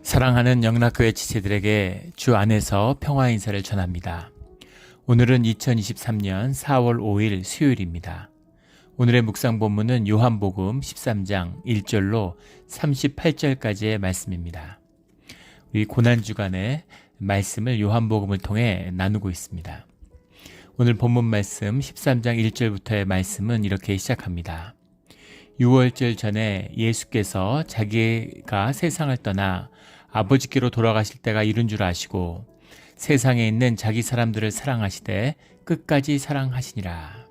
사랑하는 영락교회 지체들에게 주 안에서 평화 인사를 전합니다. 오늘은 2023년 4월 5일 수요일입니다. 오늘의 묵상 본문은 요한복음 13장 1절로 38절까지의 말씀입니다. 우리 고난주간의 말씀을 요한복음을 통해 나누고 있습니다. 오늘 본문 말씀 13장 1절부터의 말씀은 이렇게 시작합니다. 6월절 전에 예수께서 자기가 세상을 떠나 아버지께로 돌아가실 때가 이른 줄 아시고 세상에 있는 자기 사람들을 사랑하시되 끝까지 사랑하시니라.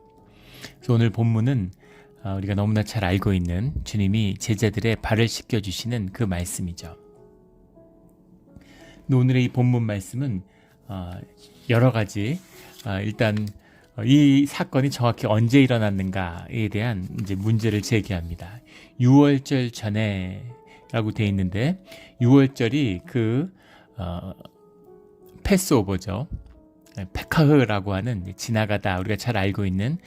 그래서 오늘 본문은 우리가 너무나 잘 알고 있는 주님이 제자들의 발을 씻겨주시는 그 말씀이죠. 오늘의 이 본문 말씀은 여러 가지 일단 이 사건이 정확히 언제 일어났는가에 대한 이제 문제를 제기합니다. 6월절 전에 라고 되어 있는데 6월절이 패스오버죠. 페카흐라고 하는 지나가다 우리가 잘 알고 있는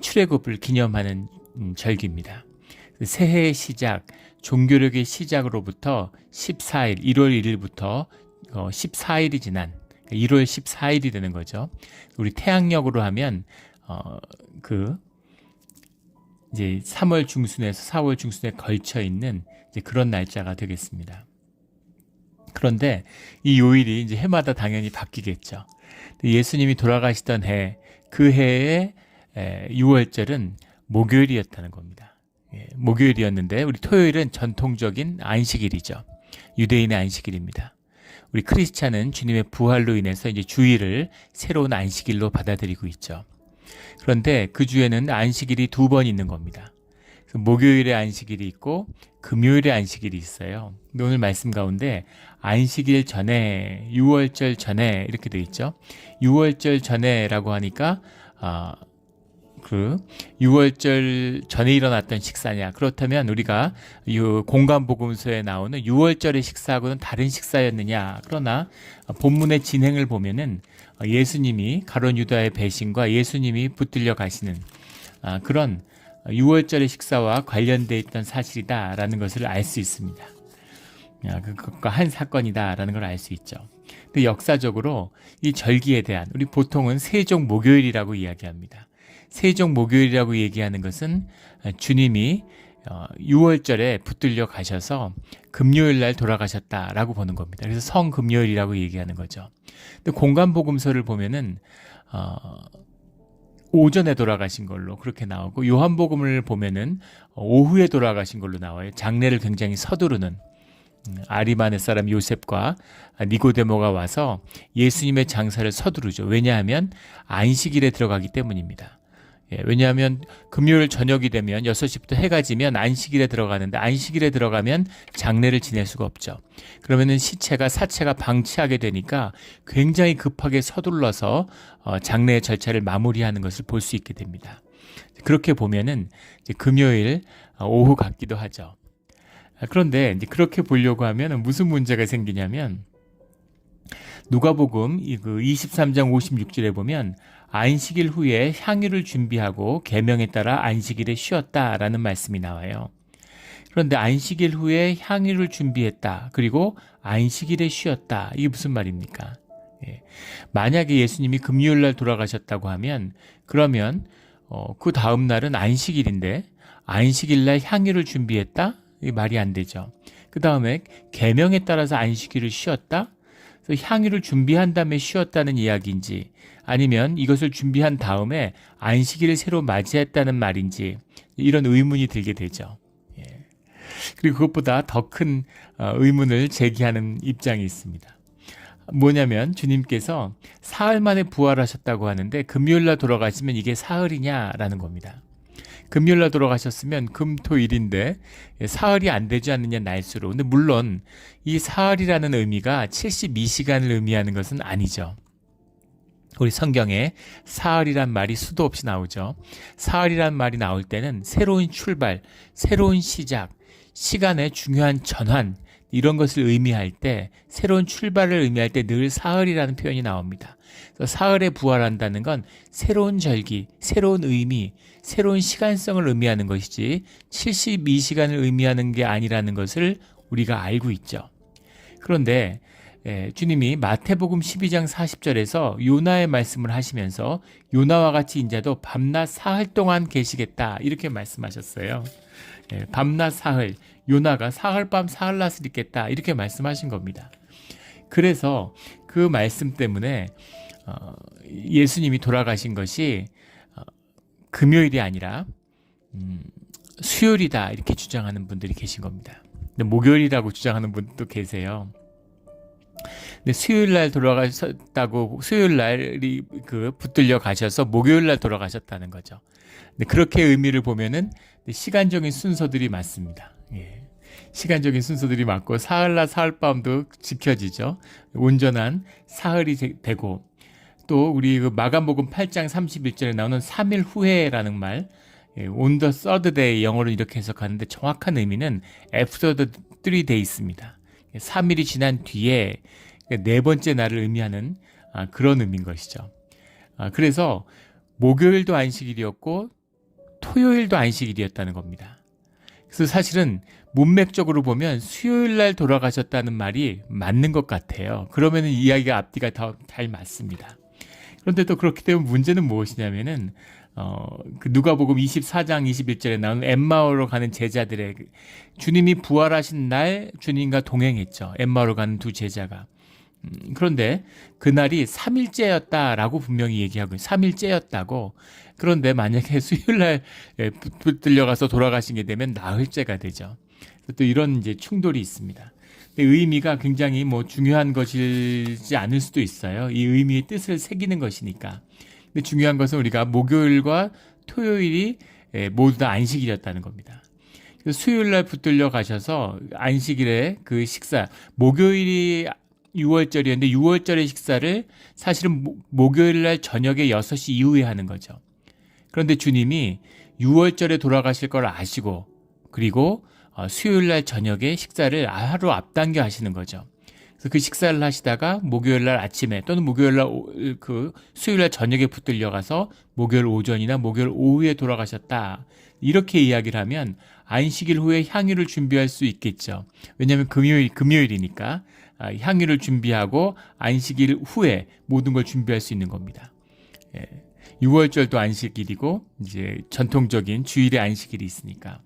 출애굽을 기념하는 절기입니다. 새해의 시작, 종교력의 시작으로부터 14일, 1월 1일부터 14일이 지난 1월 14일이 되는 거죠. 우리 태양력으로 하면 이제 3월 중순에서 4월 중순에 걸쳐 있는 이제 그런 날짜가 되겠습니다. 그런데 이 요일이 이제 해마다 당연히 바뀌겠죠. 예수님이 돌아가시던 그 해의 6월절은 목요일이었다는 겁니다. 목요일이었는데 우리 토요일은 전통적인 안식일이죠. 유대인의 안식일입니다. 우리 크리스찬은 주님의 부활로 인해서 이제 주일을 새로운 안식일로 받아들이고 있죠. 그런데 그 주에는 안식일이 2번 있는 겁니다. 목요일에 안식일이 있고 금요일에 안식일이 있어요. 오늘 말씀 가운데 안식일 전에 6월절 전에 이렇게 되어 있죠. 6월절 전에라고 하니까 6월절 전에 일어났던 식사냐? 그렇다면 우리가 이 공간복음서에 나오는 6월절의 식사하고는 다른 식사였느냐? 그러나 본문의 진행을 보면은 예수님이 가룟 유다의 배신과 예수님이 붙들려 가시는 그런 6월절의 식사와 관련되어 있던 사실이다라는 것을 알 수 있습니다. 그것과 한 사건이다라는 걸 알 수 있죠. 근데 역사적으로 이 절기에 대한 우리 보통은 세종 목요일이라고 이야기합니다. 세종 목요일이라고 얘기하는 것은 주님이 6월절에 붙들려 가셔서 금요일 날 돌아가셨다라고 보는 겁니다. 그래서 성금요일이라고 얘기하는 거죠. 근데 공간복음서를 보면은 오전에 돌아가신 걸로 그렇게 나오고 요한복음을 보면은 오후에 돌아가신 걸로 나와요. 장례를 굉장히 서두르는 아리마네 사람 요셉과 니고데모가 와서 예수님의 장사를 서두르죠. 왜냐하면 안식일에 들어가기 때문입니다. 왜냐하면 금요일 저녁이 되면 6시부터 해가 지면 안식일에 들어가는데 안식일에 들어가면 장례를 지낼 수가 없죠. 그러면은 사체가 방치하게 되니까 굉장히 급하게 서둘러서 장례의 절차를 마무리하는 것을 볼 수 있게 됩니다. 그렇게 보면은 이제 금요일 오후 같기도 하죠. 그런데 이제 그렇게 보려고 하면 무슨 문제가 생기냐면 누가복음 23장 56절에 보면 안식일 후에 향유를 준비하고 계명에 따라 안식일에 쉬었다라는 말씀이 나와요. 그런데 안식일 후에 향유를 준비했다. 그리고 안식일에 쉬었다. 이게 무슨 말입니까? 만약에 예수님이 금요일 날 돌아가셨다고 하면 그러면 그 다음 날은 안식일인데 안식일 날 향유를 준비했다? 이게 말이 안 되죠. 그 다음에 계명에 따라서 안식일을 쉬었다? 향유를 준비한 다음에 쉬었다는 이야기인지 아니면 이것을 준비한 다음에 안식일을 새로 맞이했다는 말인지 이런 의문이 들게 되죠. 그리고 그것보다 더 큰 의문을 제기하는 입장이 있습니다. 뭐냐면 주님께서 사흘 만에 부활하셨다고 하는데 금요일날 돌아가시면 이게 사흘이냐라는 겁니다. 금요일날 돌아가셨으면 금토일인데 사흘이 안 되지 않느냐 날수로. 근데 물론 이 사흘이라는 의미가 72시간을 의미하는 것은 아니죠. 우리 성경에 사흘이란 말이 수도 없이 나오죠. 사흘이란 말이 나올 때는 새로운 출발, 새로운 시작, 시간의 중요한 전환 이런 것을 의미할 때 새로운 출발을 의미할 때 늘 사흘이라는 표현이 나옵니다. 그래서 사흘에 부활한다는 건 새로운 절기, 새로운 의미, 새로운 시간성을 의미하는 것이지 72시간을 의미하는 게 아니라는 것을 우리가 알고 있죠. 그런데 주님이 마태복음 12장 40절에서 요나의 말씀을 하시면서 요나와 같이 인자도 밤낮 사흘 동안 계시겠다 이렇게 말씀하셨어요. 밤낮 사흘, 요나가 사흘밤 사흘낮을 있겠다 이렇게 말씀하신 겁니다. 그래서 그 말씀 때문에 예수님이 돌아가신 것이 금요일이 아니라 수요일이다 이렇게 주장하는 분들이 계신 겁니다. 근데 목요일이라고 주장하는 분도 계세요. 근데 수요일날 돌아가셨다고 수요일날이 붙들려 가셔서 목요일날 돌아가셨다는 거죠. 근데 그렇게 의미를 보면은 시간적인 순서들이 맞습니다. 시간적인 순서들이 맞고 사흘날 사흘밤도 지켜지죠. 온전한 사흘이 되고 또 우리 마가복음 8장 31절에 나오는 3일 후에라는 말 on the third day 영어로 이렇게 해석하는데 정확한 의미는 after the 3 days입니다. 3일이 지난 뒤에 네 번째 날을 의미하는 그런 의미인 것이죠. 그래서 목요일도 안식일이었고 토요일도 안식일이었다는 겁니다. 그래서 사실은 문맥적으로 보면 수요일 날 돌아가셨다는 말이 맞는 것 같아요. 그러면 이야기가 앞뒤가 더 잘 맞습니다. 그런데 또 그렇기 때문에 문제는 무엇이냐면은 누가복음 24장 21절에 나오는 엠마오로 가는 제자들의 주님이 부활하신 날 주님과 동행했죠. 엠마오로 가는 두 제자가. 그런데 그날이 3일째였다라고 분명히 얘기하고 3일째였다고. 그런데 만약에 수요일날 붙들려가서 돌아가시게 되면 나흘째가 되죠. 또 이런 이제 충돌이 있습니다. 의미가 굉장히 중요한 것이지 않을 수도 있어요. 이 의미의 뜻을 새기는 것이니까. 근데 중요한 것은 우리가 목요일과 토요일이 모두 다 안식일이었다는 겁니다. 수요일날 붙들려 가셔서 안식일에 그 식사, 목요일이 6월절이었는데 6월절의 식사를 사실은 목요일날 저녁에 6시 이후에 하는 거죠. 그런데 주님이 6월절에 돌아가실 걸 아시고 그리고 수요일날 저녁에 식사를 하루 앞당겨 하시는 거죠. 그래서 그 식사를 하시다가 목요일날 아침에 또는 목요일날 수요일날 저녁에 붙들려 가서 목요일 오전이나 목요일 오후에 돌아가셨다. 이렇게 이야기를 하면 안식일 후에 향유를 준비할 수 있겠죠. 왜냐하면 금요일이니까 향유를 준비하고 안식일 후에 모든 걸 준비할 수 있는 겁니다. 6월절도 안식일이고 이제 전통적인 주일의 안식일이 있으니까.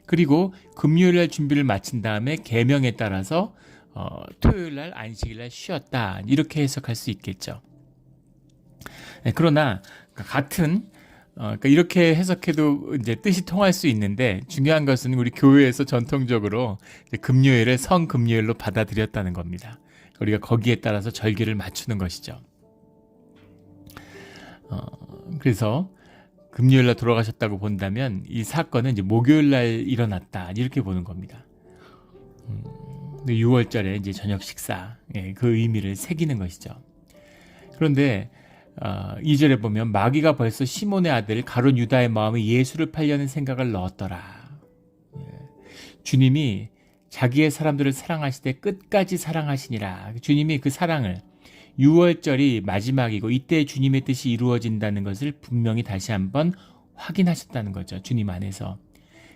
그리고 금요일날 준비를 마친 다음에 계명에 따라서 토요일날 안식일날 쉬었다 이렇게 해석할 수 있겠죠. 그러나 같은 그러니까 이렇게 해석해도 이제 뜻이 통할 수 있는데 중요한 것은 우리 교회에서 전통적으로 금요일을 성금요일로 받아들였다는 겁니다. 우리가 거기에 따라서 절기를 맞추는 것이죠. 그래서 금요일날 돌아가셨다고 본다면 이 사건은 이제 목요일날 일어났다 이렇게 보는 겁니다. 6월절에 이제 저녁 식사 그 의미를 새기는 것이죠. 그런데 2절에 보면 마귀가 벌써 시몬의 아들 가룟 유다의 마음에 예수를 팔려는 생각을 넣었더라. 주님이 자기의 사람들을 사랑하시되 끝까지 사랑하시니라. 주님이 그 사랑을 6월절이 마지막이고 이때 주님의 뜻이 이루어진다는 것을 분명히 다시 한번 확인하셨다는 거죠. 주님 안에서.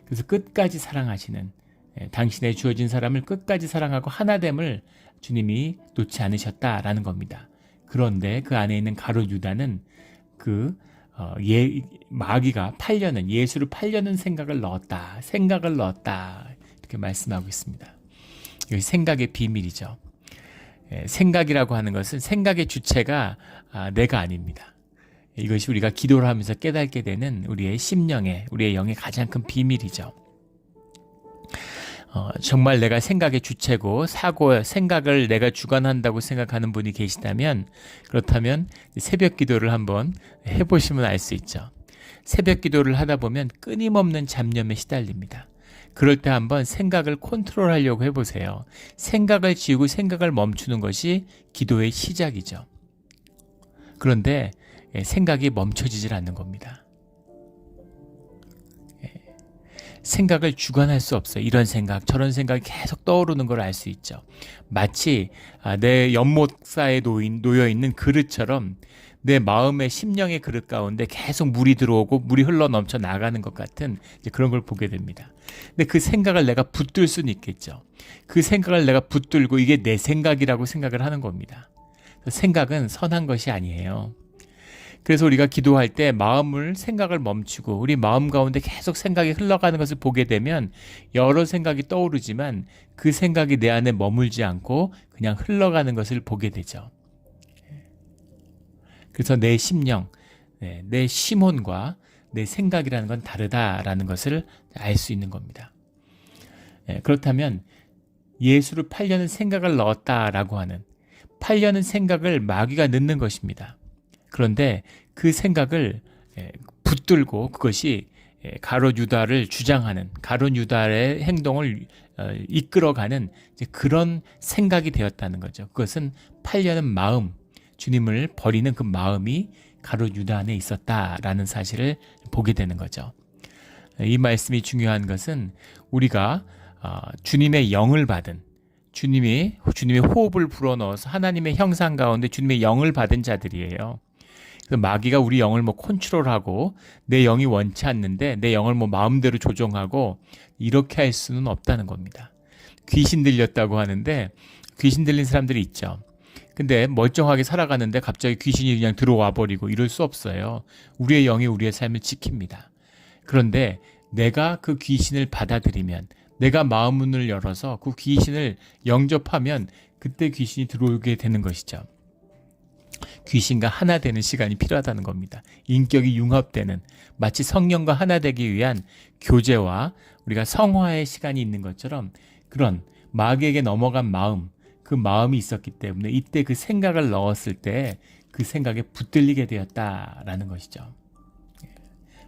그래서 끝까지 사랑하시는 당신의 주어진 사람을 끝까지 사랑하고 하나됨을 주님이 놓지 않으셨다라는 겁니다. 그런데 그 안에 있는 가룟 유다는 마귀가 예수를 팔려는 생각을 넣었다. 이렇게 말씀하고 있습니다. 이것이 생각의 비밀이죠. 생각이라고 하는 것은 생각의 주체가 내가 아닙니다. 이것이 우리가 기도를 하면서 깨닫게 되는 우리의 심령의, 우리의 영의 가장 큰 비밀이죠. 정말 내가 생각의 주체고 생각을 내가 주관한다고 생각하는 분이 계시다면 그렇다면 새벽 기도를 한번 해보시면 알 수 있죠. 새벽 기도를 하다 보면 끊임없는 잡념에 시달립니다. 그럴 때 한번 생각을 컨트롤하려고 해보세요. 생각을 지우고 생각을 멈추는 것이 기도의 시작이죠. 그런데 생각이 멈춰지질 않는 겁니다. 생각을 주관할 수 없어요. 이런 생각, 저런 생각이 계속 떠오르는 걸 알 수 있죠. 마치 내 연못 사이에 놓여 있는 그릇처럼 내 마음의 심령의 그릇 가운데 계속 물이 들어오고 물이 흘러 넘쳐 나가는 것 같은 이제 그런 걸 보게 됩니다. 근데 그 생각을 내가 붙들 수는 있겠죠. 그 생각을 내가 붙들고 이게 내 생각이라고 생각을 하는 겁니다. 생각은 선한 것이 아니에요. 그래서 우리가 기도할 때 생각을 멈추고 우리 마음 가운데 계속 생각이 흘러가는 것을 보게 되면 여러 생각이 떠오르지만 그 생각이 내 안에 머물지 않고 그냥 흘러가는 것을 보게 되죠. 그래서 내 심령, 내 심혼과 내 생각이라는 건 다르다라는 것을 알 수 있는 겁니다. 그렇다면 예수를 팔려는 생각을 넣었다라고 하는 팔려는 생각을 마귀가 넣는 것입니다. 그런데 그 생각을 붙들고 그것이 가룟 유다를 주장하는 가룟 유다의 행동을 이끌어가는 그런 생각이 되었다는 거죠. 그것은 팔려는 마음, 주님을 버리는 그 마음이 가룟 유다 안에 있었다라는 사실을 보게 되는 거죠. 이 말씀이 중요한 것은 우리가 주님의 영을 받은 주님의 호흡을 불어넣어서 하나님의 형상 가운데 주님의 영을 받은 자들이에요. 마귀가 우리 영을 컨트롤하고 내 영이 원치 않는데 내 영을 마음대로 조종하고 이렇게 할 수는 없다는 겁니다. 귀신 들렸다고 하는데 귀신 들린 사람들이 있죠. 근데 멀쩡하게 살아가는데 갑자기 귀신이 그냥 들어와 버리고 이럴 수 없어요. 우리의 영이 우리의 삶을 지킵니다. 그런데 내가 그 귀신을 받아들이면 내가 마음 문을 열어서 그 귀신을 영접하면 그때 귀신이 들어오게 되는 것이죠. 귀신과 하나 되는 시간이 필요하다는 겁니다. 인격이 융합되는 마치 성령과 하나 되기 위한 교제와 우리가 성화의 시간이 있는 것처럼 그런 마귀에게 넘어간 마음, 그 마음이 있었기 때문에 이때 그 생각을 넣었을 때 그 생각에 붙들리게 되었다라는 것이죠.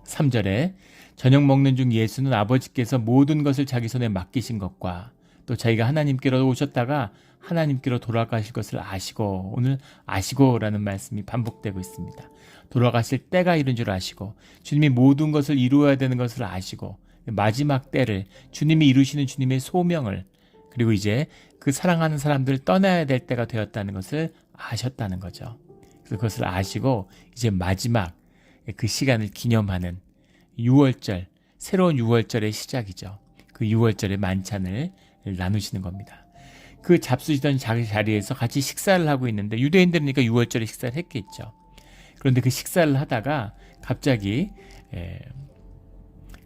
3절에 저녁 먹는 중 예수는 아버지께서 모든 것을 자기 손에 맡기신 것과 또 자기가 하나님께로 오셨다가 하나님께로 돌아가실 것을 아시고 오늘 아시고라는 말씀이 반복되고 있습니다. 돌아가실 때가 이른 줄 아시고 주님이 모든 것을 이루어야 되는 것을 아시고 마지막 때를 주님이 이루시는 주님의 소명을 그리고 이제 그 사랑하는 사람들을 떠나야 될 때가 되었다는 것을 아셨다는 거죠. 그래서 그것을 아시고 이제 마지막 그 시간을 기념하는 6월절, 새로운 6월절의 시작이죠. 그 6월절의 만찬을 나누시는 겁니다. 그 잡수시던 자리에서 같이 식사를 하고 있는데 유대인들이니까 6월절에 식사를 했겠죠. 그런데 그 식사를 하다가 갑자기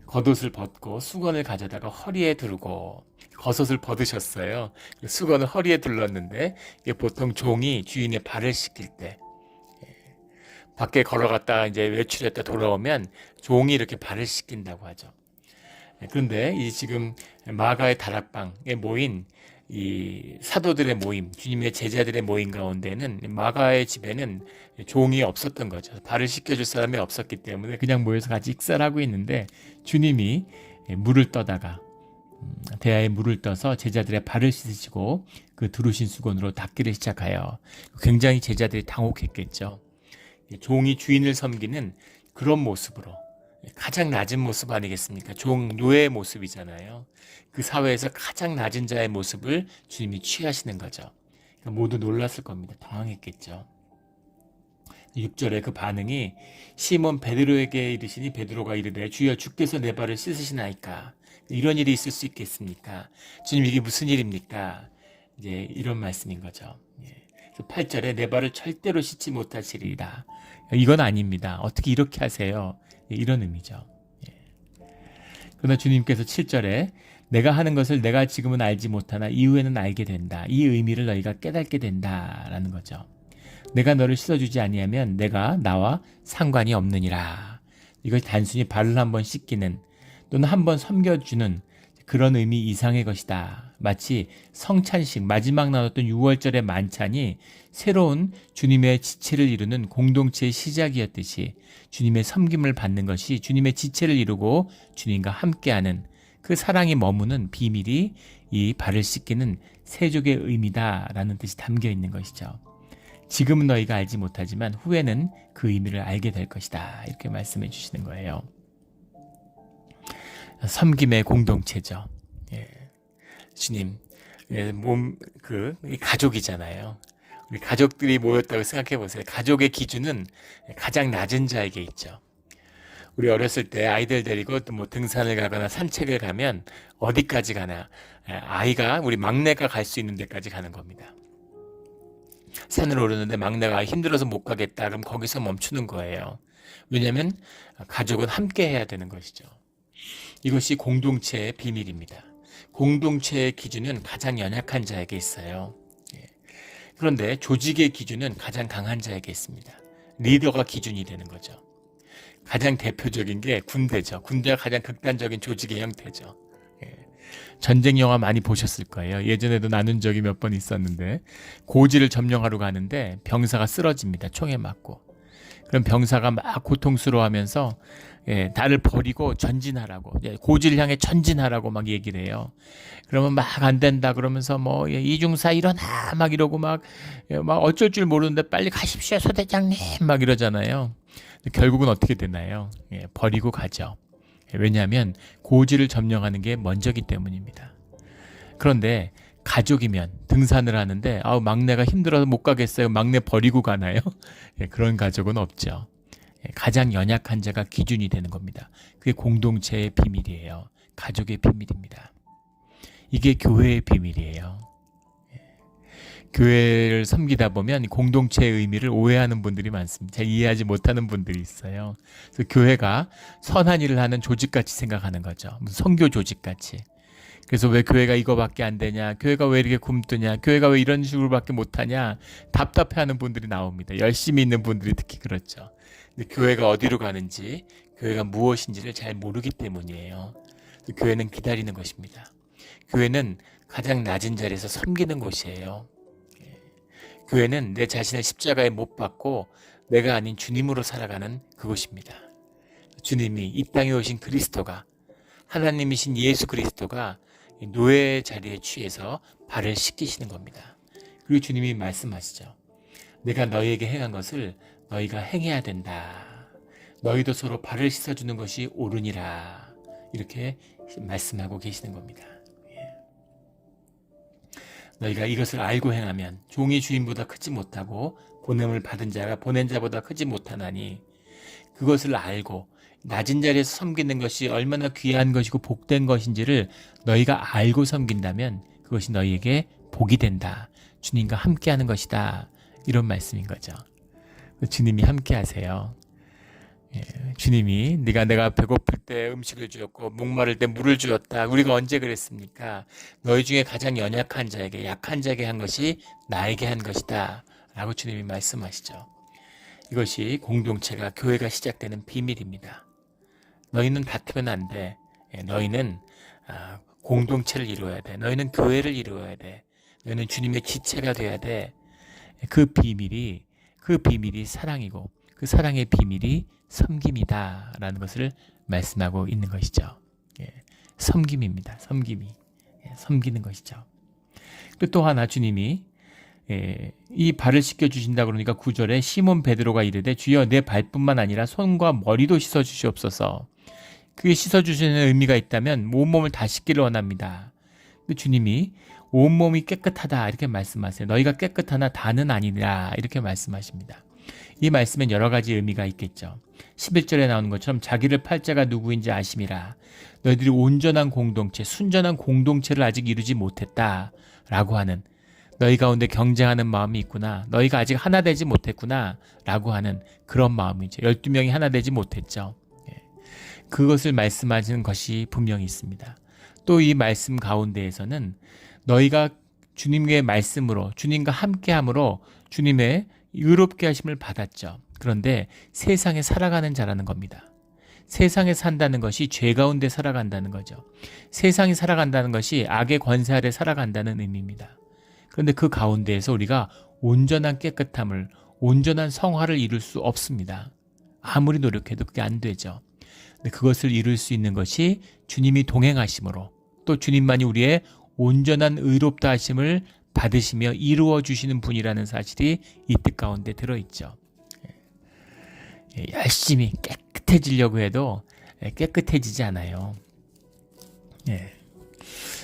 겉옷을 벗고 수건을 가져다가 허리에 두르고 겉옷을 벗으셨어요. 수건을 허리에 둘렀는데 이게 보통 종이 주인의 발을 씻길 때 밖에 걸어갔다가 이제 외출했다 돌아오면 종이 이렇게 발을 씻긴다고 하죠. 그런데 이 지금 마가의 다락방에 모인 이 사도들의 모임, 주님의 제자들의 모임 가운데는 마가의 집에는 종이 없었던 거죠. 발을 씻겨줄 사람이 없었기 때문에 그냥 모여서 같이 식사를 하고 있는데 주님이 물을 떠다가 대야에 물을 떠서 제자들의 발을 씻으시고 그 두르신 수건으로 닦기를 시작하여 굉장히 제자들이 당혹했겠죠. 종이 주인을 섬기는 그런 모습으로 가장 낮은 모습 아니겠습니까? 노예의 모습이잖아요. 그 사회에서 가장 낮은 자의 모습을 주님이 취하시는 거죠. 모두 놀랐을 겁니다. 당황했겠죠. 6절에 그 반응이 시몬 베드로에게 이르시니 베드로가 이르되 주여 주께서 내 발을 씻으시나이까. 이런 일이 있을 수 있겠습니까? 주님 이게 무슨 일입니까? 이제 이런 말씀인 거죠. 8절에 내 발을 절대로 씻지 못하시리라. 이건 아닙니다. 어떻게 이렇게 하세요? 이런 의미죠. 그러나 주님께서 7절에 내가 하는 것을 내가 지금은 알지 못하나 이후에는 알게 된다. 이 의미를 너희가 깨닫게 된다라는 거죠. 내가 너를 씻어주지 아니하면 내가 나와 상관이 없느니라. 이것이 단순히 발을 한번 씻기는 또는 한번 섬겨주는 그런 의미 이상의 것이다. 마치 성찬식 마지막 나눴던 6월절의 만찬이 새로운 주님의 지체를 이루는 공동체의 시작이었듯이 주님의 섬김을 받는 것이 주님의 지체를 이루고 주님과 함께하는 그 사랑이 머무는 비밀이 이 발을 씻기는 세족의 의미다라는 뜻이 담겨 있는 것이죠. 지금은 너희가 알지 못하지만 후에는 그 의미를 알게 될 것이다. 이렇게 말씀해 주시는 거예요. 섬김의 공동체죠. 주님, 가족이잖아요. 우리 가족들이 모였다고 생각해 보세요. 가족의 기준은 가장 낮은 자에게 있죠. 우리 어렸을 때 아이들 데리고 또 뭐 등산을 가거나 산책을 가면 어디까지 가나? 아이가 우리 막내가 갈 수 있는 데까지 가는 겁니다. 산을 오르는데 막내가 힘들어서 못 가겠다. 그럼 거기서 멈추는 거예요. 왜냐하면 가족은 함께 해야 되는 것이죠. 이것이 공동체의 비밀입니다. 공동체의 기준은 가장 연약한 자에게 있어요. 그런데 조직의 기준은 가장 강한 자에게 있습니다. 리더가 기준이 되는 거죠. 가장 대표적인 게 군대죠. 군대가 가장 극단적인 조직의 형태죠. 전쟁 영화 많이 보셨을 거예요. 예전에도 나눈 적이 몇 번 있었는데 고지를 점령하러 가는데 병사가 쓰러집니다. 총에 맞고. 그럼 병사가 막 고통스러워하면서 나를 버리고 전진하라고, 고지를 향해 전진하라고 막 얘기를 해요. 그러면 막 안 된다 그러면서 뭐 이중사 일어나 막 이러고 막 어쩔 줄 모르는데 빨리 가십시오 소대장님 막 이러잖아요. 결국은 어떻게 되나요? 버리고 가죠. 왜냐하면 고지를 점령하는 게 먼저기 때문입니다. 그런데 가족이면 등산을 하는데 막내가 힘들어서 못 가겠어요. 막내 버리고 가나요? 그런 가족은 없죠. 가장 연약한 자가 기준이 되는 겁니다. 그게 공동체의 비밀이에요. 가족의 비밀입니다. 이게 교회의 비밀이에요. 교회를 섬기다 보면 공동체의 의미를 오해하는 분들이 많습니다. 잘 이해하지 못하는 분들이 있어요. 그래서 교회가 선한 일을 하는 조직같이 생각하는 거죠. 무슨 선교 조직같이. 그래서 왜 교회가 이거밖에 안 되냐, 교회가 왜 이렇게 굶뜨냐, 교회가 왜 이런 식으로밖에 못하냐 답답해하는 분들이 나옵니다. 열심히 있는 분들이 특히 그렇죠. 근데 교회가 어디로 가는지, 교회가 무엇인지를 잘 모르기 때문이에요. 교회는 기다리는 것입니다. 교회는 가장 낮은 자리에서 섬기는 곳이에요. 교회는 내 자신을 십자가에 못 박고 내가 아닌 주님으로 살아가는 그곳입니다. 주님이 이 땅에 오신 그리스도가, 하나님이신 예수 그리스도가 노예의 자리에 취해서 발을 씻기시는 겁니다. 그리고 주님이 말씀하시죠. 내가 너희에게 행한 것을 너희가 행해야 된다. 너희도 서로 발을 씻어주는 것이 옳으니라. 이렇게 말씀하고 계시는 겁니다. 너희가 이것을 알고 행하면 종이 주인보다 크지 못하고 보냄을 받은 자가 보낸 자보다 크지 못하나니, 그것을 알고 낮은 자리에서 섬기는 것이 얼마나 귀한 것이고 복된 것인지를 너희가 알고 섬긴다면 그것이 너희에게 복이 된다. 주님과 함께하는 것이다. 이런 말씀인 거죠. 주님이 함께하세요. 주님이 내가 배고플 때 음식을 주었고 목마를 때 물을 주었다. 우리가 언제 그랬습니까? 너희 중에 가장 연약한 자에게, 약한 자에게 한 것이 나에게 한 것이다. 라고 주님이 말씀하시죠. 이것이 공동체가, 교회가 시작되는 비밀입니다. 너희는 다투면 안 돼. 너희는 공동체를 이루어야 돼. 너희는 교회를 이루어야 돼. 너희는 주님의 지체가 돼야 돼. 그 비밀이 사랑이고 그 사랑의 비밀이 섬김이다 라는 것을 말씀하고 있는 것이죠. 섬김입니다. 섬기는 것이죠. 또 하나 주님이 이 발을 씻겨주신다 그러니까 9절에 시몬 베드로가 이르되 주여 내 발뿐만 아니라 손과 머리도 씻어주시옵소서. 그게 씻어주시는 의미가 있다면 온몸을 다 씻기를 원합니다. 주님이 온몸이 깨끗하다 이렇게 말씀하세요. 너희가 깨끗하나 다는 아니라 이렇게 말씀하십니다. 이 말씀엔 여러 가지 의미가 있겠죠. 11절에 나오는 것처럼 자기를 팔 자가 누구인지 아심이라. 너희들이 온전한 공동체, 순전한 공동체를 아직 이루지 못했다 라고 하는, 너희 가운데 경쟁하는 마음이 있구나, 너희가 아직 하나 되지 못했구나 라고 하는 그런 마음이죠. 12명이 하나 되지 못했죠. 그것을 말씀하시는 것이 분명히 있습니다. 또 이 말씀 가운데에서는 너희가 주님의 말씀으로, 주님과 함께함으로 주님의 의롭게 하심을 받았죠. 그런데 세상에 살아가는 자라는 겁니다. 세상에 산다는 것이 죄 가운데 살아간다는 거죠. 세상에 살아간다는 것이 악의 권세 아래 살아간다는 의미입니다. 그런데 그 가운데에서 우리가 온전한 깨끗함을, 온전한 성화를 이룰 수 없습니다. 아무리 노력해도 그게 안 되죠. 근데 그것을 이룰 수 있는 것이 주님이 동행하심으로, 또 주님만이 우리의 온전한 의롭다 하심을 받으시며 이루어 주시는 분이라는 사실이 이 뜻 가운데 들어있죠. 열심히 깨끗해지려고 해도 깨끗해지지 않아요.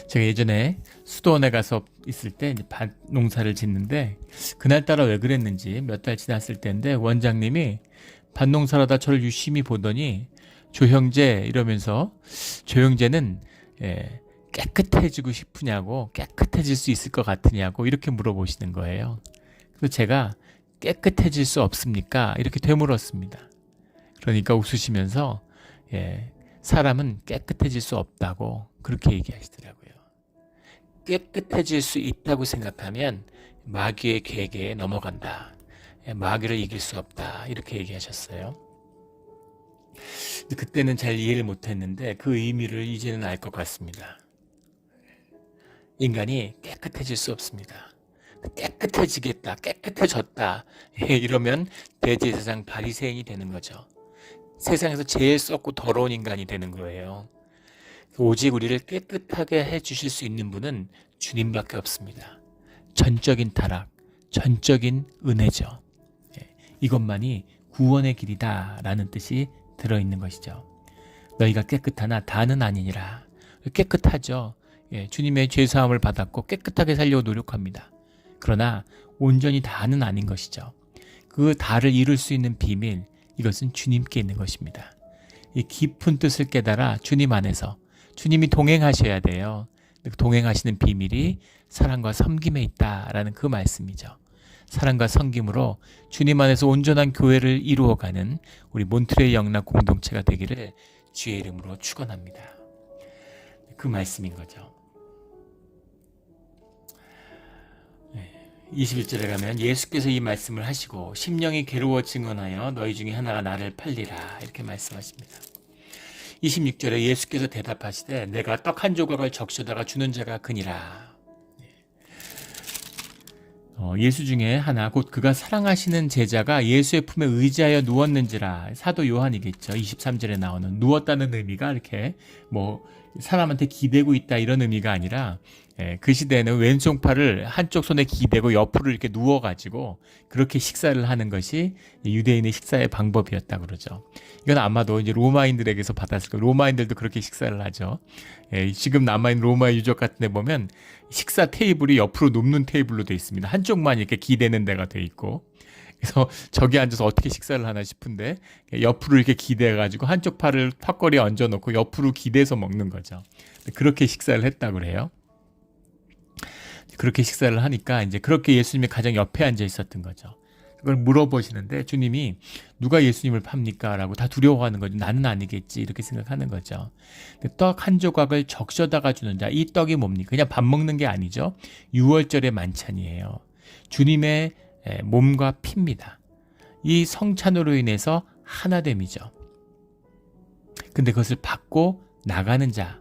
제가 예전에 수도원에 가서 있을 때 이제 밭 농사를 짓는데 그날따라 왜 그랬는지 몇 달 지났을 때인데 원장님이 밭 농사를 하다 저를 유심히 보더니 조형제 이러면서 조형제는 깨끗해지고 싶으냐고 깨끗해질 수 있을 것 같으냐고 이렇게 물어보시는 거예요. 그래서 제가 깨끗해질 수 없습니까? 이렇게 되물었습니다. 그러니까 웃으시면서 사람은 깨끗해질 수 없다고 그렇게 얘기하시더라고요. 깨끗해질 수 있다고 생각하면 마귀의 계계에 넘어간다. 마귀를 이길 수 없다. 이렇게 얘기하셨어요. 그때는 잘 이해를 못했는데 그 의미를 이제는 알 것 같습니다. 인간이 깨끗해질 수 없습니다. 깨끗해지겠다, 깨끗해졌다 이러면 대제사장 바리새인이 되는 거죠. 세상에서 제일 썩고 더러운 인간이 되는 거예요. 오직 우리를 깨끗하게 해주실 수 있는 분은 주님밖에 없습니다. 전적인 타락, 전적인 은혜죠. 이것만이 구원의 길이다 라는 뜻이 들어있는 것이죠. 너희가 깨끗하나 다는 아니니라. 깨끗하죠. 주님의 죄사함을 받았고 깨끗하게 살려고 노력합니다. 그러나 온전히 다는 아닌 것이죠. 그 다를 이룰 수 있는 비밀, 이것은 주님께 있는 것입니다. 이 깊은 뜻을 깨달아 주님 안에서 주님이 동행하셔야 돼요. 동행하시는 비밀이 사랑과 섬김에 있다라는 그 말씀이죠. 사랑과 섬김으로 주님 안에서 온전한 교회를 이루어가는 우리 몬트레이 영락 공동체가 되기를 주의 이름으로 축원합니다. 그 말씀인 거죠. 21절에 가면 예수께서 이 말씀을 하시고 심령이 괴로워 증언하여 너희 중에 하나가 나를 팔리라 이렇게 말씀하십니다. 26절에 예수께서 대답하시되 내가 떡 한 조각을 적셔다가 주는 자가 그니라. 예수 중에 하나 곧 그가 사랑하시는 제자가 예수의 품에 의지하여 누웠는지라. 사도 요한이겠죠. 23절에 나오는 누웠다는 의미가 이렇게 뭐 사람한테 기대고 있다 이런 의미가 아니라 그 시대에는 왼손팔을 한쪽 손에 기대고 옆으로 이렇게 누워가지고 그렇게 식사를 하는 것이 유대인의 식사의 방법이었다 그러죠. 이건 아마도 이제 로마인들에게서 받았을 거예요. 로마인들도 그렇게 식사를 하죠. 지금 남아있는 로마의 유적 같은 데 보면 식사 테이블이 옆으로 눕는 테이블로 되어 있습니다. 한쪽만 이렇게 기대는 데가 되어 있고 그래서 저기 앉아서 어떻게 식사를 하나 싶은데 옆으로 이렇게 기대가지고 한쪽 팔을 턱걸이에 얹어놓고 옆으로 기대서 먹는 거죠. 그렇게 식사를 했다고 그래요. 그렇게 식사를 하니까 이제 그렇게 예수님이 가장 옆에 앉아 있었던 거죠. 그걸 물어보시는데 주님이 누가 예수님을 팝니까? 라고 다 두려워하는 거죠. 나는 아니겠지 이렇게 생각하는 거죠. 떡 한 조각을 적셔다가 주는 자, 이 떡이 뭡니까? 그냥 밥 먹는 게 아니죠. 유월절의 만찬이에요. 주님의 몸과 피입니다. 이 성찬으로 인해서 하나됨이죠. 근데 그것을 받고 나가는 자,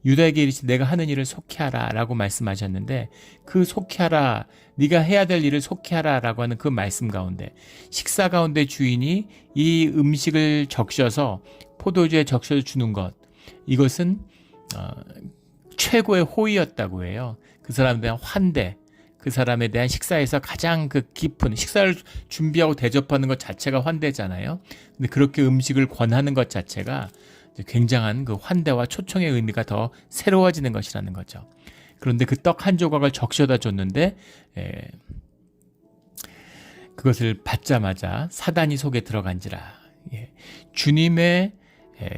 유다에게 이르시되 내가 하는 일을 속히 하라 라고 말씀하셨는데 그 속히 하라, 네가 해야 될 일을 속히 하라 라고 하는 그 말씀 가운데 식사 가운데 주인이 이 음식을 적셔서 포도주에 적셔서 주는 것, 이것은 최고의 호의였다고 해요. 그 사람에 대한 환대, 그 사람에 대한 식사에서 가장 그 깊은 식사를 준비하고 대접하는 것 자체가 환대잖아요. 근데 그렇게 음식을 권하는 것 자체가 굉장한 그 환대와 초청의 의미가 더 새로워지는 것이라는 거죠. 그런데 그 떡 한 조각을 적셔다 줬는데 그것을 받자마자 사단이 속에 들어간지라. 주님의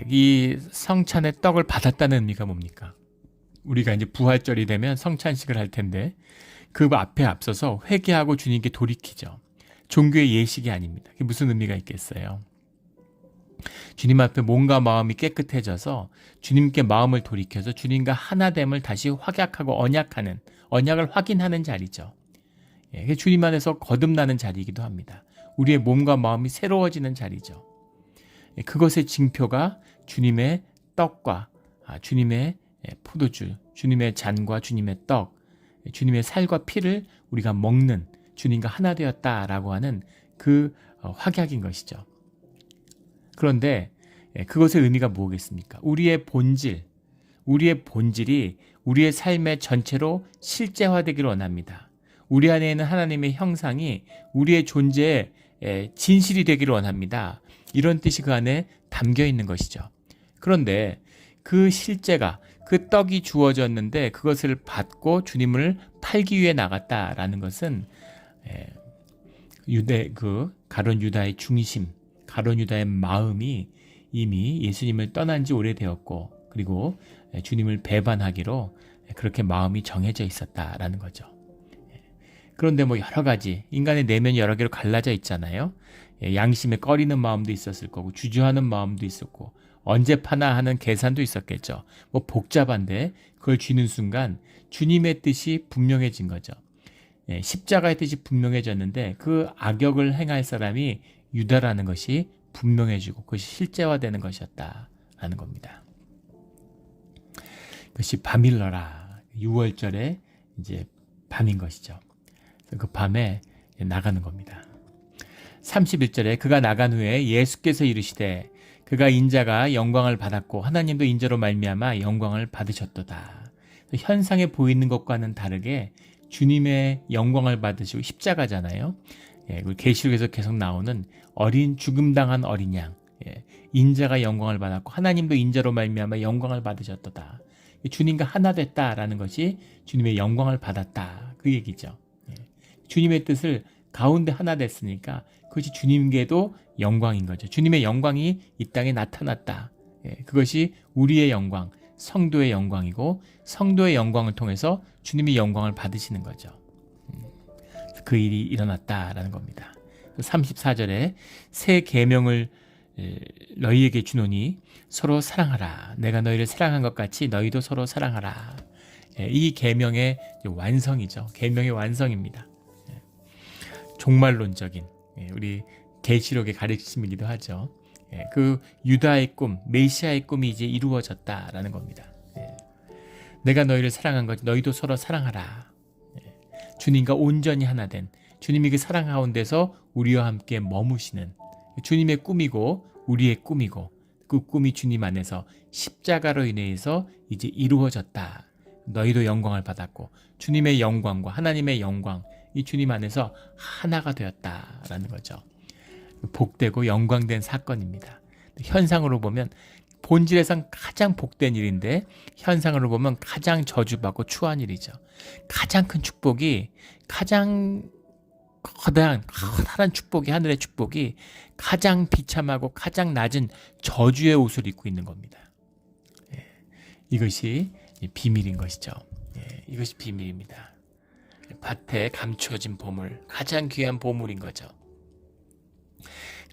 이 성찬의 떡을 받았다는 의미가 뭡니까? 우리가 이제 부활절이 되면 성찬식을 할 텐데 그 앞에 앞서서 회개하고 주님께 돌이키죠. 종교의 예식이 아닙니다. 그게 무슨 의미가 있겠어요? 주님 앞에 몸과 마음이 깨끗해져서 주님께 마음을 돌이켜서 주님과 하나됨을 다시 확약하고 언약을 확인하는 자리죠. 주님 안에서 거듭나는 자리이기도 합니다. 우리의 몸과 마음이 새로워지는 자리죠. 그것의 징표가 주님의 떡과 주님의 포도주, 주님의 잔과 주님의 떡, 주님의 살과 피를 우리가 먹는 주님과 하나 되었다라고 하는 그 확약인 것이죠. 그런데 그것의 의미가 뭐겠습니까? 우리의 본질이 우리의 삶의 전체로 실제화되기를 원합니다. 우리 안에 있는 하나님의 형상이 우리의 존재의 진실이 되기를 원합니다. 이런 뜻이 그 안에 담겨 있는 것이죠. 그런데 그 실제가, 그 떡이 주어졌는데 그것을 받고 주님을 팔기 위해 나갔다라는 것은 가룟 유다의 중심, 가룟 유다의 마음이 이미 예수님을 떠난 지 오래되었고, 그리고 주님을 배반하기로 그렇게 마음이 정해져 있었다라는 거죠. 그런데 뭐 여러 가지, 인간의 내면이 여러 개로 갈라져 있잖아요. 양심에 꺼리는 마음도 있었을 거고, 주저하는 마음도 있었고, 언제 파나 하는 계산도 있었겠죠. 뭐 복잡한데 그걸 쥐는 순간 주님의 뜻이 분명해진 거죠. 십자가의 뜻이 분명해졌는데 그 악역을 행할 사람이 유다라는 것이 분명해지고 그것이 실제화되는 것이었다라는 겁니다. 그것이 밤일러라. 6월절에 이제 밤인 것이죠. 그 밤에 나가는 겁니다. 31절에 그가 나간 후에 예수께서 이르시되 그가 인자가 영광을 받았고 하나님도 인자로 말미암아 영광을 받으셨도다. 현상에 보이는 것과는 다르게 주님의 영광을 받으시고 십자가잖아요. 계시록에서 계속 나오는 어린 죽음당한 어린 양, 인자가 영광을 받았고 하나님도 인자로 말미암아 영광을 받으셨도다. 주님과 하나 됐다라는 것이 주님의 영광을 받았다, 그 얘기죠. 주님의 뜻을 가운데 하나 됐으니까 그것이 주님께도 영광인 거죠. 주님의 영광이 이 땅에 나타났다. 그것이 우리의 영광, 성도의 영광이고 성도의 영광을 통해서 주님이 영광을 받으시는 거죠. 그 일이 일어났다라는 겁니다. 34절에 새 계명을 너희에게 주노니 서로 사랑하라. 내가 너희를 사랑한 것 같이 너희도 서로 사랑하라. 이 계명의 완성이죠. 계명의 완성입니다. 종말론적인 우리 계시록의 가르침이기도 하죠. 그 유다의 꿈, 메시아의 꿈이 이제 이루어졌다라는 겁니다. 내가 너희를 사랑한 것, 너희도 서로 사랑하라. 주님과 온전히 하나 된 주님이 그 사랑 가운데서 우리와 함께 머무시는 주님의 꿈이고 우리의 꿈이고 그 꿈이 주님 안에서 십자가로 인해서 이제 이루어졌다. 너희도 영광을 받았고 주님의 영광과 하나님의 영광, 이 주님 안에서 하나가 되었다라는 거죠. 복되고 영광된 사건입니다. 현상으로 보면 본질에선 가장 복된 일인데 현상으로 보면 가장 저주받고 추한 일이죠. 가장 큰 축복이, 가장 커다란 축복이, 하늘의 축복이 가장 비참하고 가장 낮은 저주의 옷을 입고 있는 겁니다. 이것이 비밀인 것이죠. 이것이 비밀입니다. 밭에 감추어진 보물, 가장 귀한 보물인 거죠.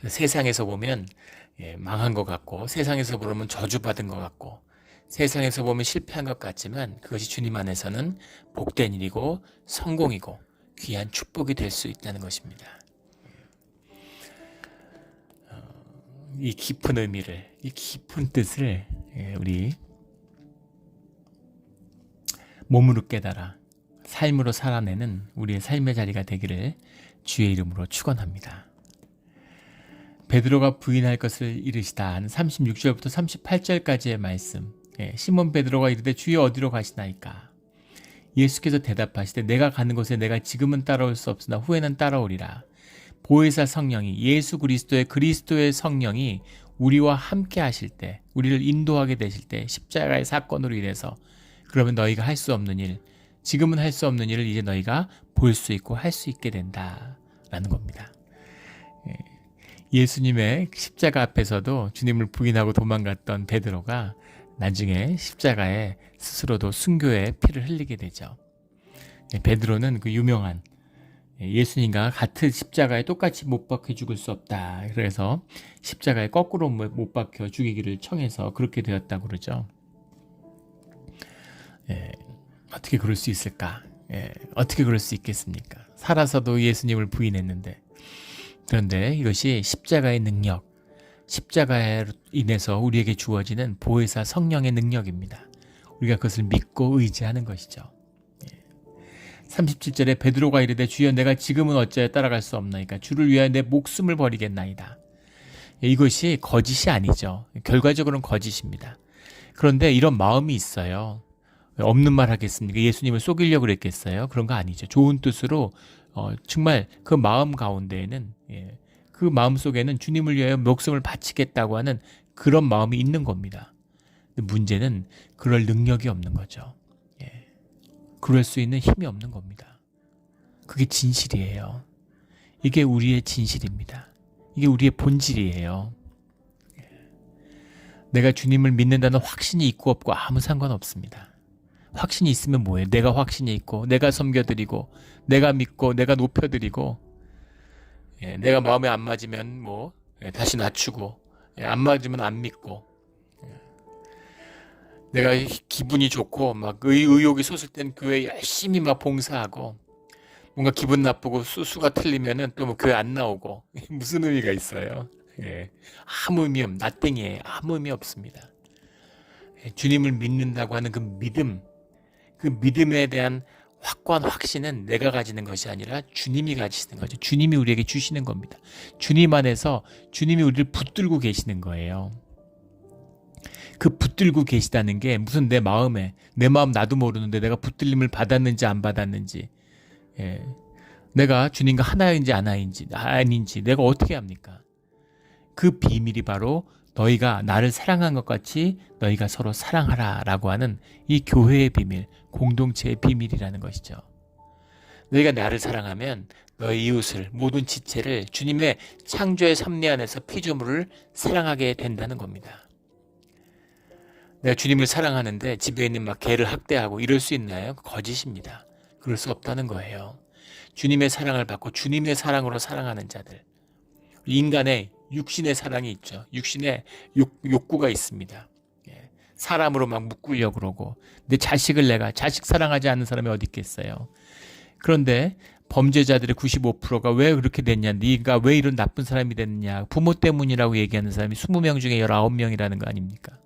세상에서 보면 망한 것 같고, 세상에서 보면 저주받은 것 같고, 세상에서 보면 실패한 것 같지만 그것이 주님 안에서는 복된 일이고 성공이고 귀한 축복이 될 수 있다는 것입니다. 이 깊은 의미를, 이 깊은 뜻을 우리 몸으로 깨달아 삶으로 살아내는 우리의 삶의 자리가 되기를 주의 이름으로 축원합니다. 베드로가 부인할 것을 이르시다 하는 36절부터 38절까지의 말씀. 시몬 베드로가 이르되 주여 어디로 가시나이까? 예수께서 대답하시되 내가 가는 곳에 내가 지금은 따라올 수 없으나 후에는 따라오리라. 보혜사 성령이, 예수 그리스도의 성령이 우리와 함께 하실 때, 우리를 인도하게 되실 때, 십자가의 사건으로 인해서 그러면 너희가 할 수 없는 일, 지금은 할 수 없는 일을 이제 너희가 볼 수 있고 할 수 있게 된다라는 겁니다. 예수님의 십자가 앞에서도 주님을 부인하고 도망갔던 베드로가 나중에 십자가에 스스로도 순교의 피를 흘리게 되죠. 베드로는 그 유명한 예수님과 같은 십자가에 똑같이 못 박혀 죽을 수 없다. 그래서 십자가에 거꾸로 못 박혀 죽이기를 청해서 그렇게 되었다고 그러죠. 어떻게 그럴 수 있을까? 어떻게 그럴 수 있겠습니까? 살아서도 예수님을 부인했는데. 그런데 이것이 십자가의 능력, 십자가에 인해서 우리에게 주어지는 보혜사 성령의 능력입니다. 우리가 그것을 믿고 의지하는 것이죠. 37절에 베드로가 이르되 주여 내가 지금은 어찌하여 따라갈 수 없나이까? 주를 위하여 내 목숨을 버리겠나이다. 이것이 거짓이 아니죠. 결과적으로는 거짓입니다. 그런데 이런 마음이 있어요. 없는 말 하겠습니까? 예수님을 속이려고 그랬겠어요? 그런 거 아니죠. 좋은 뜻으로 정말 그 마음 가운데에는, 그 마음 속에는 주님을 위하여 목숨을 바치겠다고 하는 그런 마음이 있는 겁니다. 근데 문제는 그럴 능력이 없는 거죠. 예. 그럴 수 있는 힘이 없는 겁니다. 그게 진실이에요. 이게 우리의 진실입니다. 이게 우리의 본질이에요. 내가 주님을 믿는다는 확신이 있고 없고 아무 상관없습니다. 확신이 있으면 뭐예요? 내가 확신이 있고 내가 섬겨드리고 내가 믿고 내가 높여드리고 내가 마음에 안 맞으면 다시 낮추고 안 맞으면 안 믿고 내가 기분이 좋고 막 의욕이 솟을 땐 교회 열심히 막 봉사하고 뭔가 기분 나쁘고 수가 틀리면은 또 교회 안 나오고 무슨 의미가 있어요? 아무 의미 없, 나땡이에요. 아무 의미 없습니다. 주님을 믿는다고 하는 그 믿음에 대한 확고한 확신은 내가 가지는 것이 아니라 주님이 가지시는 거죠. 주님이 우리에게 주시는 겁니다. 주님 안에서 주님이 우리를 붙들고 계시는 거예요. 그 붙들고 계시다는 게 무슨 내 마음 나도 모르는데 내가 붙들림을 받았는지 안 받았는지 내가 주님과 하나인지 아닌지 내가 어떻게 합니까? 그 비밀이 바로 너희가 나를 사랑한 것 같이 너희가 서로 사랑하라 라고 하는 이 교회의 비밀, 공동체의 비밀이라는 것이죠. 너희가 나를 사랑하면 너희 이웃을, 모든 지체를 주님의 창조의 섭리 안에서 피조물을 사랑하게 된다는 겁니다. 내가 주님을 사랑하는데 집에 있는 막 개를 학대하고 이럴 수 있나요? 거짓입니다. 그럴 수 없다는 거예요. 주님의 사랑을 받고 주님의 사랑으로 사랑하는 자들. 인간의 육신의 사랑이 있죠. 육신의 욕구가 있습니다. 사람으로 막 묶으려고 그러고 내 자식을 내가 자식 사랑하지 않는 사람이 어디 있겠어요. 그런데 범죄자들의 95%가 왜 그렇게 됐냐, 네가 왜 이런 나쁜 사람이 됐느냐, 부모 때문이라고 얘기하는 사람이 20명 중에 19명이라는 거 아닙니까?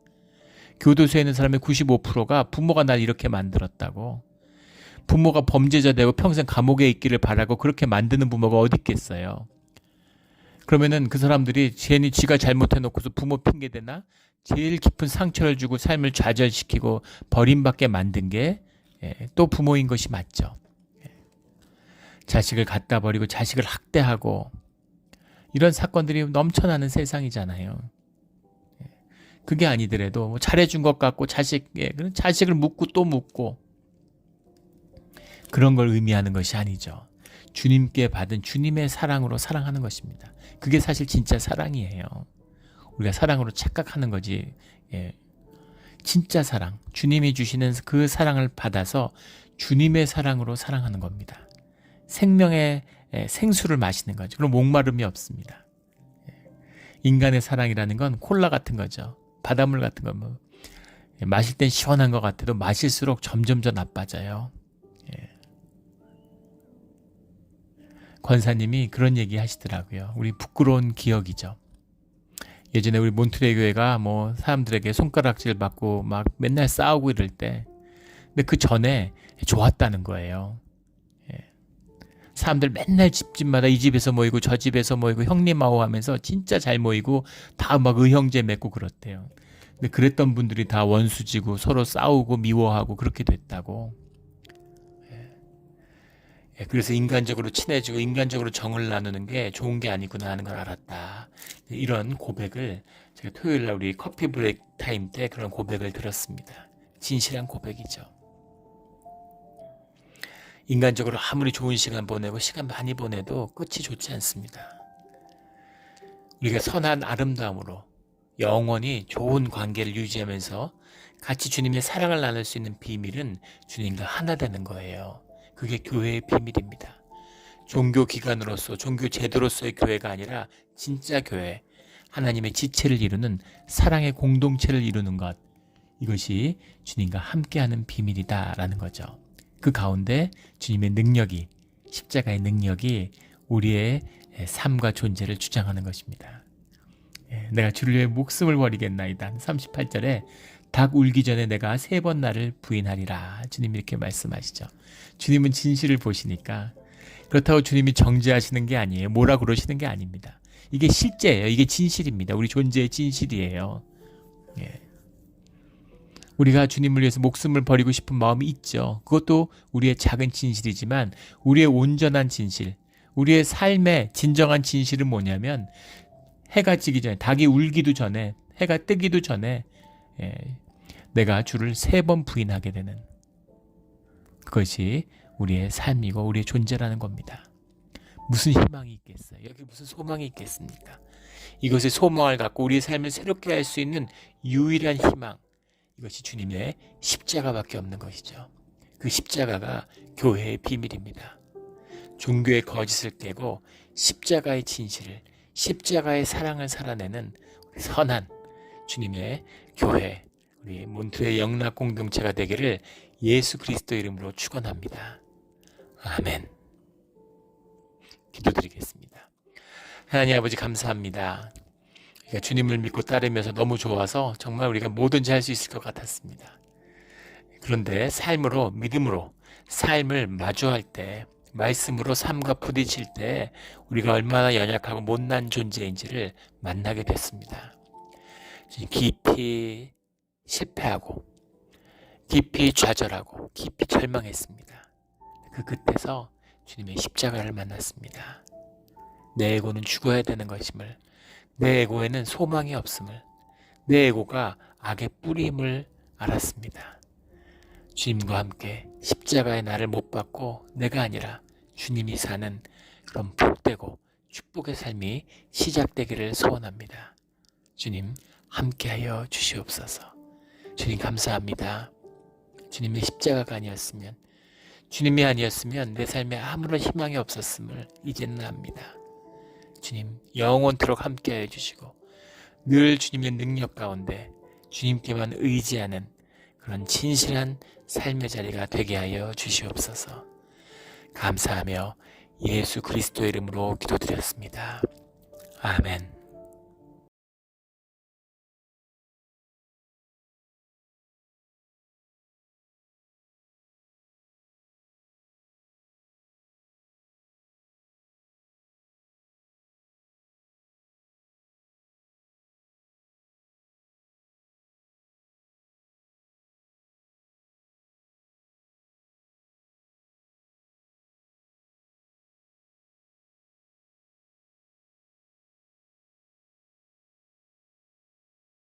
교도소에 있는 사람의 95%가 부모가 날 이렇게 만들었다고, 부모가 범죄자 되고 평생 감옥에 있기를 바라고 그렇게 만드는 부모가 어디 있겠어요. 그러면은 그 사람들이 지가 잘못해놓고서 부모 핑계대나 제일 깊은 상처를 주고 삶을 좌절시키고 버림받게 만든 게 또 부모인 것이 맞죠. 자식을 갖다 버리고 자식을 학대하고 이런 사건들이 넘쳐나는 세상이잖아요. 그게 아니더라도 잘해준 것 같고 자식을 묻고 또 묻고 그런 걸 의미하는 것이 아니죠. 주님께 받은 주님의 사랑으로 사랑하는 것입니다. 그게 사실 진짜 사랑이에요. 우리가 사랑으로 착각하는 거지. 진짜 사랑, 주님이 주시는 그 사랑을 받아서 주님의 사랑으로 사랑하는 겁니다. 생명의 생수를 마시는 거죠. 그럼 목마름이 없습니다. 인간의 사랑이라는 건 콜라 같은 거죠. 바닷물 같은 거. 마실 땐 시원한 것 같아도 마실수록 점점 더 나빠져요. 권사님이 그런 얘기 하시더라고요. 우리 부끄러운 기억이죠. 예전에 우리 몬트레이 교회가 사람들에게 손가락질 받고 막 맨날 싸우고 이럴 때, 근데 그 전에 좋았다는 거예요. 사람들 맨날 집집마다 이 집에서 모이고 저 집에서 모이고 형님하고 하면서 진짜 잘 모이고 다 막 의형제 맺고 그렇대요. 근데 그랬던 분들이 다 원수지고 서로 싸우고 미워하고 그렇게 됐다고. 그래서 인간적으로 친해지고 인간적으로 정을 나누는 게 좋은 게 아니구나 하는 걸 알았다. 이런 고백을 제가 토요일 날 우리 커피 브레이크 타임 때 그런 고백을 들었습니다. 진실한 고백이죠. 인간적으로 아무리 좋은 시간 보내고 시간 많이 보내도 끝이 좋지 않습니다. 우리가 선한 아름다움으로 영원히 좋은 관계를 유지하면서 같이 주님의 사랑을 나눌 수 있는 비밀은 주님과 하나 되는 거예요. 그게 교회의 비밀입니다. 종교 기관으로서, 종교 제도로서의 교회가 아니라 진짜 교회, 하나님의 지체를 이루는 사랑의 공동체를 이루는 것, 이것이 주님과 함께하는 비밀이다라는 거죠. 그 가운데 주님의 능력이, 십자가의 능력이 우리의 삶과 존재를 주장하는 것입니다. 내가 주를 위해 목숨을 버리겠나이다. 38절에 닭 울기 전에 내가 3번 나를 부인하리라. 주님이 이렇게 말씀하시죠. 주님은 진실을 보시니까, 그렇다고 주님이 정죄하시는 게 아니에요. 뭐라 그러시는 게 아닙니다. 이게 실제예요. 이게 진실입니다. 우리 존재의 진실이에요. 우리가 주님을 위해서 목숨을 버리고 싶은 마음이 있죠. 그것도 우리의 작은 진실이지만 우리의 온전한 진실, 우리의 삶의 진정한 진실은 뭐냐면, 해가 지기 전에, 닭이 울기도 전에, 해가 뜨기도 전에 내가 주를 3번 부인하게 되는 그것이 우리의 삶이고 우리의 존재라는 겁니다. 무슨 희망이 있겠어요? 여기 무슨 소망이 있겠습니까? 이것의 소망을 갖고 우리의 삶을 새롭게 할 수 있는 유일한 희망, 이것이 주님의 십자가밖에 없는 것이죠. 그 십자가가 교회의 비밀입니다. 종교의 거짓을 깨고 십자가의 진실을, 십자가의 사랑을 살아내는 선한 주님의 교회, 우리 몬트의 영락 공동체가 되기를 예수 그리스도 이름으로 축원합니다. 아멘. 기도드리겠습니다. 하나님 아버지 감사합니다. 우리가 주님을 믿고 따르면서 너무 좋아서 정말 우리가 뭐든지 할 수 있을 것 같았습니다. 그런데 삶으로, 믿음으로 삶을 마주할 때, 말씀으로 삶과 부딪힐 때 우리가 얼마나 연약하고 못난 존재인지를 만나게 됐습니다. 깊이 실패하고 깊이 좌절하고 깊이 절망했습니다. 그 끝에서 주님의 십자가를 만났습니다. 내 에고는 죽어야 되는 것임을, 내 에고에는 소망이 없음을, 내 에고가 악의 뿌림을 알았습니다. 주님과 함께 십자가의 나를 못 받고 내가 아니라 주님이 사는 그런 복되고 축복의 삶이 시작되기를 소원합니다. 주님 함께하여 주시옵소서. 주님 감사합니다. 주님의 십자가가 아니었으면, 주님이 아니었으면 내 삶에 아무런 희망이 없었음을 이제는 압니다. 주님 영원토록 함께하여 주시고 늘 주님의 능력 가운데 주님께만 의지하는 그런 진실한 삶의 자리가 되게 하여 주시옵소서. 감사하며 예수 그리스도의 이름으로 기도드렸습니다. 아멘.